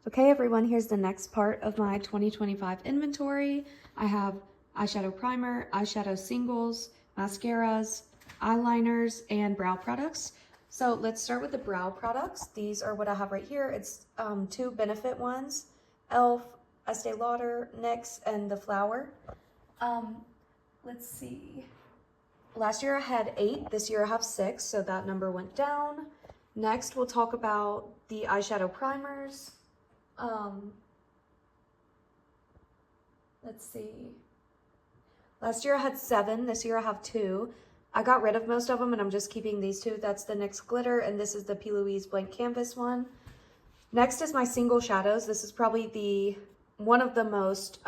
Okay everyone, here's the next part of my 2025 inventory. I have eyeshadow primer, eyeshadow singles, mascaras, eyeliners, and brow products. So let's start with the brow products. These are what I have right here. It's two Benefit ones, e.l.f., Estee Lauder, NYX, and the Flower. Let's see. Last year I had 8, this year I have 6, so that number went down. Next, we'll talk about the eyeshadow primers. Let's see. Last year I had 7, this year I have 2. I got rid of most of them and I'm just keeping these 2. That's the NYX Glitter and this is the P. Louise Blank Canvas one. Next is my single shadows. This is probably one of the most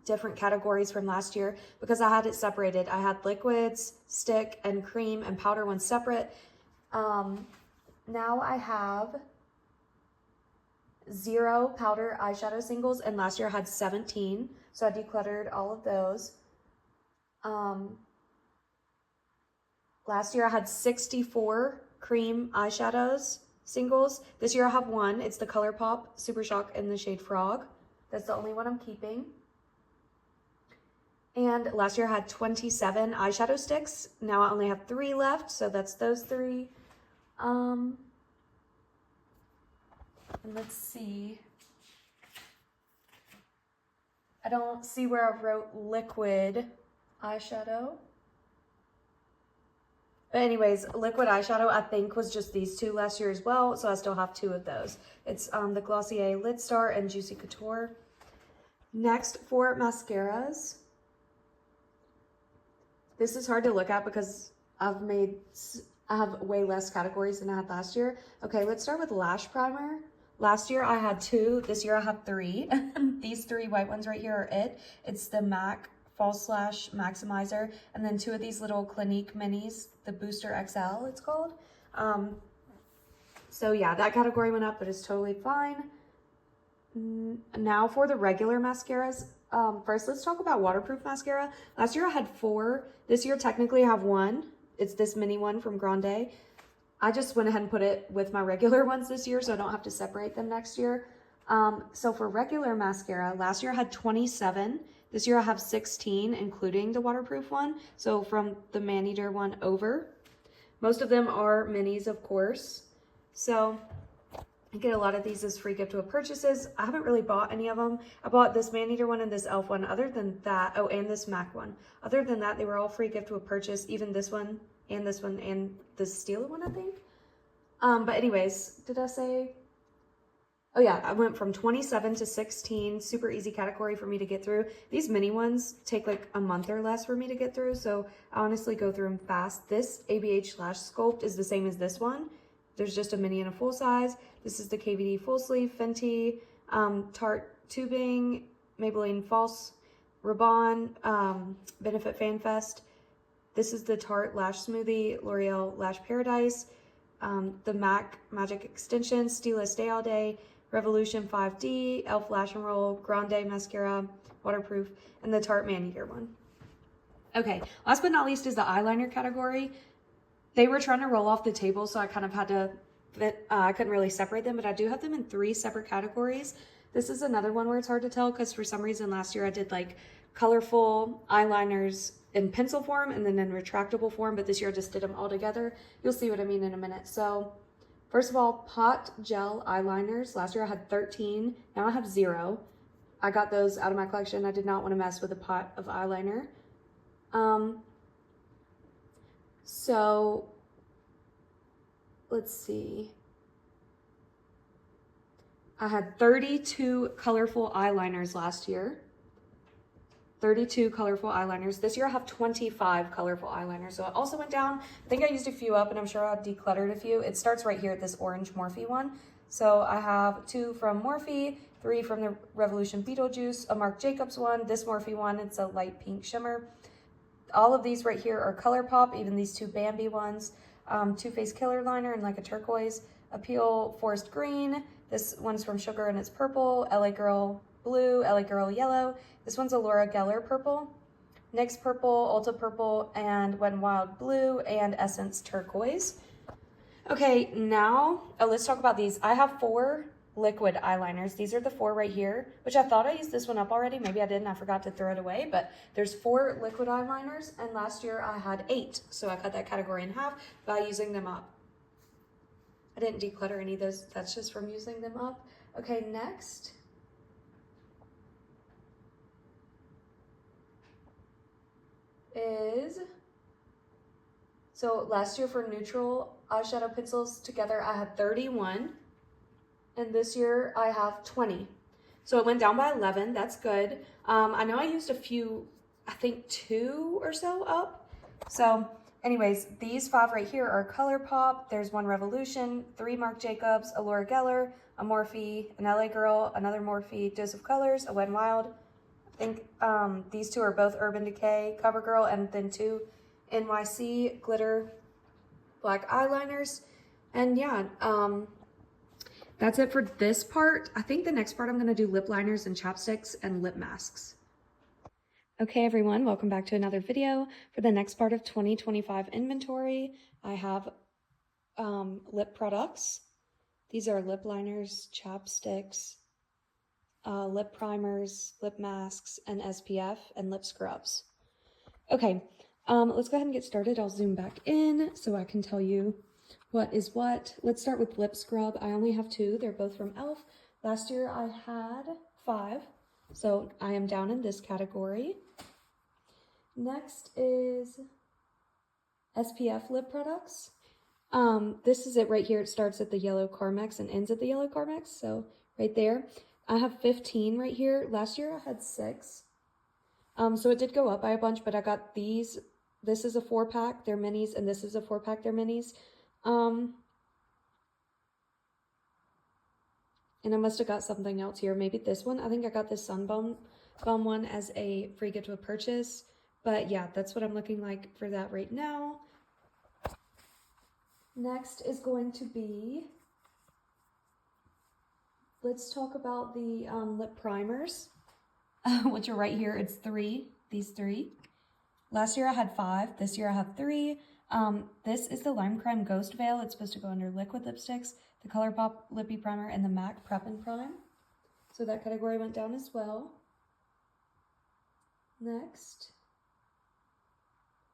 different categories from last year because I had it separated. I had liquids, stick, and cream and powder ones separate. Now I have 0 powder eyeshadow singles, and last year I had 17, so I decluttered all of those. Last year I had 64 cream eyeshadows singles. This year I have 1. It's the ColourPop Super Shock in the shade Frog. That's the only one I'm keeping. And last year I had 27 eyeshadow sticks. Now I only have 3 left, so that's those 3. And let's see. I don't see where I wrote liquid eyeshadow. But anyways, liquid eyeshadow I think was just these 2 last year as well, so I still have 2 of those. It's the Glossier Lid Star and Juicy Couture. Next, for mascaras. This is hard to look at because I have way less categories than I had last year. Okay, let's start with lash primer. Last year I had 2, this year I have 3. These 3 white ones right here are it. It's the MAC False Lash Maximizer, and then 2 of these little Clinique Minis, the Booster XL it's called. So yeah, that category went up, but it's totally fine. Now for the regular mascaras. First, let's talk about waterproof mascara. Last year I had 4. This year technically I have 1. It's this mini one from Grande. I just went ahead and put it with my regular ones this year so I don't have to separate them next year. So for regular mascara, last year I had 27. This year I have 16, including the waterproof one. So from the Maneater one over. Most of them are minis, of course. So I get a lot of these as free gift with purchases. I haven't really bought any of them. I bought this Maneater one and this e.l.f. one. Other than that, oh, and this MAC one. Other than that, they were all free gift with purchase. Even this one and this Stila one, I think. But anyways, did I say? Oh yeah, I went from 27 to 16. Super easy category for me to get through. These mini ones take like a month or less for me to get through, so I honestly go through them fast. This ABH Lash Sculpt is the same as this one. There's just a mini and a full size. This is the KVD Full Sleeve, Fenty, Tarte Tubing, Maybelline False Rabanne, Benefit Fan Fest. This is the Tarte Lash Smoothie, L'Oreal Lash Paradise, the MAC Magic Extension, Stila Stay All Day, Revolution 5D, e.l.f. Lash and Roll, Grande Mascara, Waterproof, and the Tarte Maneater one. Okay, last but not least is the eyeliner category. They were trying to roll off the table, so I kind of had to, I couldn't really separate them, but I do have them in 3 separate categories. This is another one where it's hard to tell because for some reason last year I did like colorful eyeliners in pencil form and then in retractable form, but this year I just did them all together. You'll see what I mean in a minute. So first of all, pot gel eyeliners. Last year I had 13, now I have 0. I got those out of my collection. I did not want to mess with a pot of eyeliner. So let's see. I had 32 colorful eyeliners last year. 32 colorful eyeliners. This year I have 25 colorful eyeliners. So it also went down. I think I used a few up and I'm sure I've decluttered a few. It starts right here at this orange Morphe one. So I have 2 from Morphe, 3 from the Revolution Beetlejuice, a Marc Jacobs one, this Morphe one, it's a light pink shimmer. All of these right here are ColourPop, even these 2 Bambi ones. Too Faced Killer Liner in like a turquoise. Appeal Forest Green. This one's from Sugar and it's purple. LA Girl Blue, LA Girl Yellow. This one's a Laura Geller purple. NYX purple, Ulta purple, and Wet n Wild blue, and Essence turquoise. Okay, now let's talk about these. I have 4 liquid eyeliners. These are the 4 right here, which I thought I used this one up already. Maybe I didn't. I forgot to throw it away, but there's 4 liquid eyeliners, and last year I had 8. So I cut that category in half by using them up. I didn't declutter any of those. That's just from using them up. Okay, next is, so last year for neutral eyeshadow pencils together, I had 31. And this year I have 20. So it went down by 11, that's good. I know I used a few, I think 2 or so up. So anyways, these 5 right here are ColourPop. There's one Revolution, 3 Marc Jacobs, a Laura Geller, a Morphe, an LA Girl, another Morphe, Dose of Colors, a Wet n Wild. I think these 2 are both Urban Decay, CoverGirl, and then 2 NYC glitter black eyeliners. And yeah, that's it for this part. I think the next part I'm gonna do lip liners and chapsticks and lip masks. Okay everyone, welcome back to another video. For the next part of 2025 inventory, I have lip products. These are lip liners, chapsticks, lip primers, lip masks, and SPF, and lip scrubs. Okay, let's go ahead and get started. I'll zoom back in so I can tell you what is what. Let's start with lip scrub. I only have 2. They're both from e.l.f. Last year I had 5, so I am down in this category. Next is SPF lip products. This is it right here. It starts at the yellow Carmex and ends at the yellow Carmex, so right there. I have 15 right here. Last year I had 6. So it did go up by a bunch, but I got these. This is a 4-pack, they're minis, and this is a 4-pack, they're minis. And I must have got something else here. Maybe this one. I think I got this Sun Balm one as a free gift with purchase. But yeah, that's what I'm looking like for that right now. Next is going to be, let's talk about the lip primers, which are right here. It's 3, these 3. Last year I had 5. This year I have 3. This is the Lime Crime Ghost Veil. It's supposed to go under liquid lipsticks, the ColourPop Lippy Primer, and the MAC Prep and Prime. So that category went down as well. Next,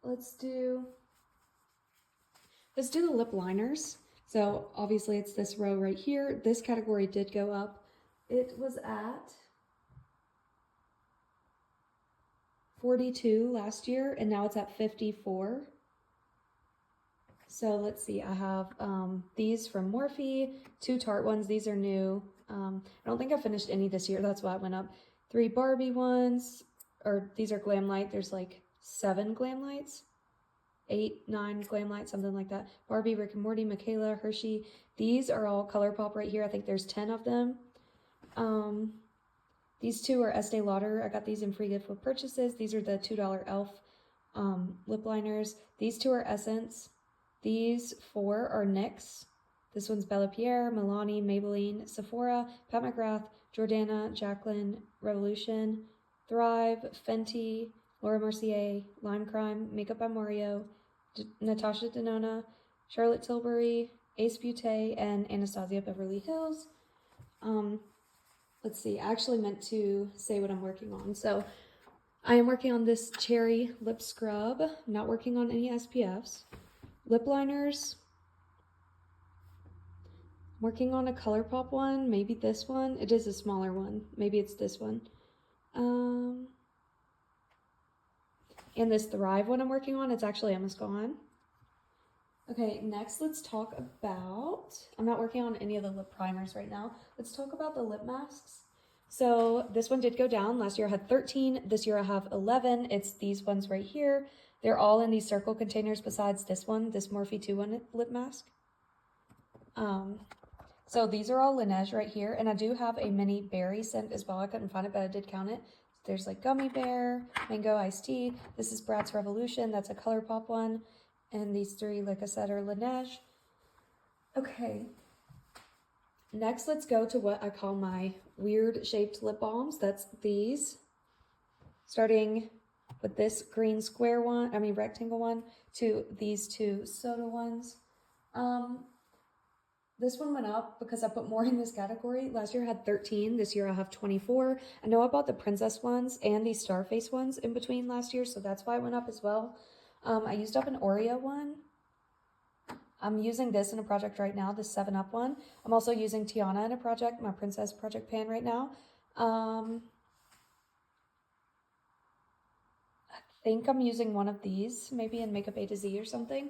let's do the lip liners. So obviously it's this row right here. This category did go up. It was at 42 last year, and now it's at 54. So let's see, I have these from Morphe, 2 Tarte ones. These are new. I don't think I finished any this year. That's why it went up. 3 Barbie ones, or these are Glam Light. There's like 7 Glam Lights, 8, 9 Glam Lights, something like that. Barbie, Rick and Morty, Michaela, Hershey. These are all ColourPop right here. I think there's 10 of them. These 2 are Estee Lauder. I got these in free gift with purchases. These are the $2 e.l.f. Lip liners. These 2 are Essence. These 4 are NYX. This one's Bella Pierre, Milani, Maybelline, Sephora, Pat McGrath, Jordana, Jacqueline, Revolution, Thrive, Fenty, Laura Mercier, Lime Crime, Makeup by Mario, Natasha Denona, Charlotte Tilbury, Ace Beauté, and Anastasia Beverly Hills. Let's see, I actually meant to say what I'm working on. So I am working on this cherry lip scrub. I'm not working on any SPFs. Lip liners. I'm working on a ColourPop one, maybe this one. It is a smaller one. Maybe it's this one. And this Thrive one I'm working on, it's actually almost gone. Okay, next let's talk about, I'm not working on any of the lip primers right now. Let's talk about the lip masks. So this one did go down. Last year I had 13. This year I have 11. It's these ones right here. They're all in these circle containers besides this one, this Morphe 2-1 lip mask. So these are all Laneige right here. And I do have a mini berry scent as well. I couldn't find it, but I did count it. There's like Gummy Bear, Mango Iced Tea. This is Bratz Revolution. That's a ColourPop one. And these 3, like I said, are Laneige. Okay. Next, let's go to what I call my weird shaped lip balms. That's these. Starting with this green square one, rectangle one, to these 2 soda ones. I This one went up because I put more in this category. Last year I had 13. This year I have 24. I know I bought the princess ones and these Starface ones in between last year, so that's why it went up as well. I used up an Oreo one. I'm using this in a project right now, this 7-Up one. I'm also using Tiana in a project, my princess project pan right now. I think I'm using one of these, maybe in Makeup A to Z or something.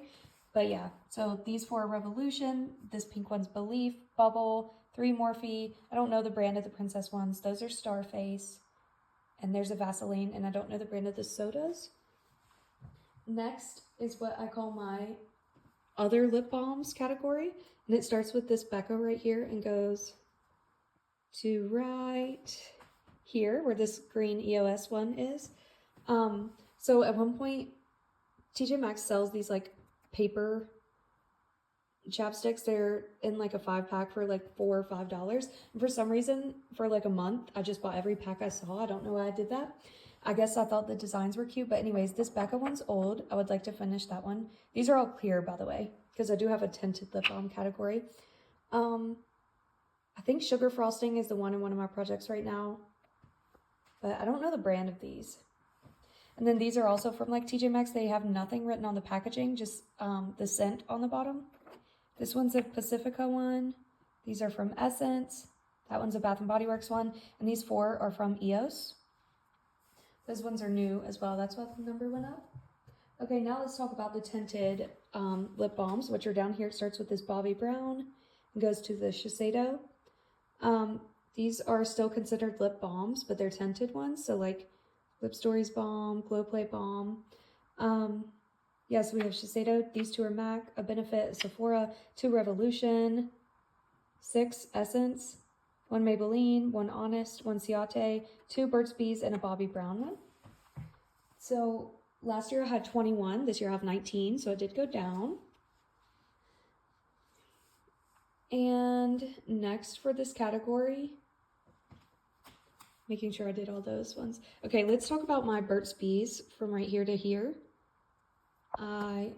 But yeah, so these 4 are Revolution. This pink one's Belief, Bubble, 3 Morphe. I don't know the brand of the princess ones. Those are Starface. And there's a Vaseline, and I don't know the brand of the sodas. Next is what I call my other lip balms category. And it starts with this Becca right here and goes to right here where this green EOS one is. So at one point, TJ Maxx sells these like paper chapsticks. They're in like a 5-pack for like $4 or $5. And for some reason, for like a month, I just bought every pack I saw. I don't know why I did that. I guess I thought the designs were cute. But anyways, this Becca one's old. I would like to finish that one. These are all clear, by the way, because I do have a tinted lip balm category. I think Sugar Frosting is the one in one of my projects right now. But I don't know the brand of these. And then these are also from like TJ Maxx. They have nothing written on the packaging, just the scent on the bottom. This one's a Pacifica one. These are from Essence. That one's a Bath & Body Works one. And these 4 are from EOS. Those ones are new as well. That's why the number went up. Okay, now let's talk about the tinted lip balms, which are down here. It starts with this Bobbi Brown and goes to the Shiseido. These are still considered lip balms, but they're tinted ones. So like Lip Stories Balm, Glow Play Balm. Yeah, so we have Shiseido. These 2 are MAC, a Benefit, a Sephora, 2 Revolution, 6 Essence, 1 Maybelline, 1 Honest, 1 Ciate, 2 Burt's Bees, and a Bobbi Brown one. So last year I had 21. This year I have 19, so it did go down. And next for this category, making sure I did all those ones. Okay, let's talk about my Burt's Bees from right here to here. I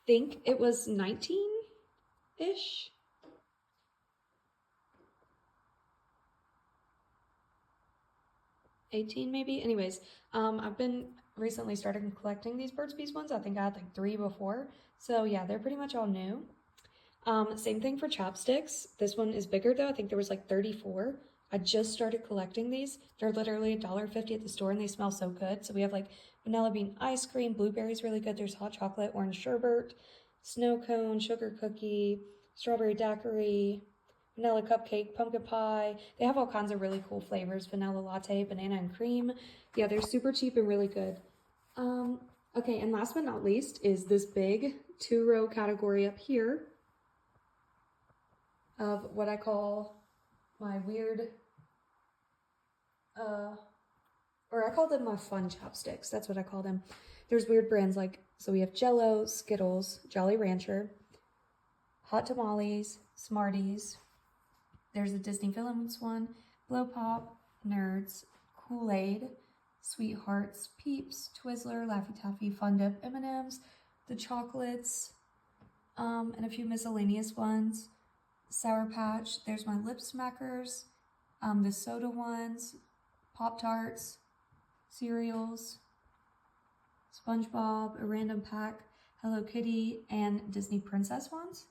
think it was 19-ish. $18 maybe. Anyways, I've been recently started collecting these Burt's Bees ones. I think I had like 3 before. So yeah, they're pretty much all new. Same thing for chapsticks. This one is bigger though. I think there was like 34. I just started collecting these. They're literally $1.50 at the store and they smell so good. So we have like vanilla bean ice cream, blueberries really good. There's hot chocolate, orange sherbet, snow cone, sugar cookie, strawberry daiquiri, vanilla cupcake, pumpkin pie. They have all kinds of really cool flavors. Vanilla latte, banana and cream. Yeah, they're super cheap and really good. Okay, and last but not least is this big 2-row category up here of what I call my weird, or I call them my fun chapsticks. That's what I call them. There's weird brands like, so we have Jell-O, Skittles, Jolly Rancher, Hot Tamales, Smarties. There's a Disney Villains one, Blow Pop, Nerds, Kool-Aid, Sweethearts, Peeps, Twizzler, Laffy Taffy, Fun Dip, M&M's, the chocolates, and a few miscellaneous ones. Sour Patch, there's my Lip Smackers, the soda ones, Pop-Tarts, cereals, SpongeBob, a random pack, Hello Kitty, and Disney Princess ones.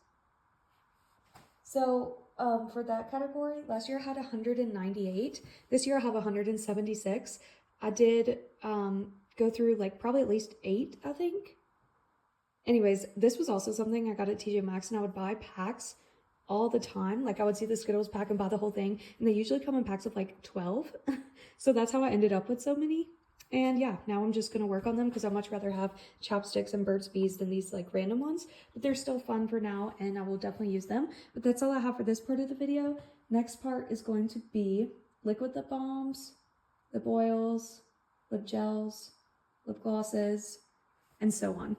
So for that category, last year I had 198. This year I have 176. I did go through like probably at least 8, I think. Anyways, this was also something I got at TJ Maxx, and I would buy packs all the time. Like I would see the Skittles pack and buy the whole thing, and they usually come in packs of like 12. So that's how I ended up with so many. And yeah, now I'm just gonna work on them because I'd much rather have chapsticks and Burt's Bees than these like random ones, but they're still fun for now and I will definitely use them. But that's all I have for this part of the video. Next part is going to be liquid lip balms, lip oils, lip gels, lip glosses, and so on.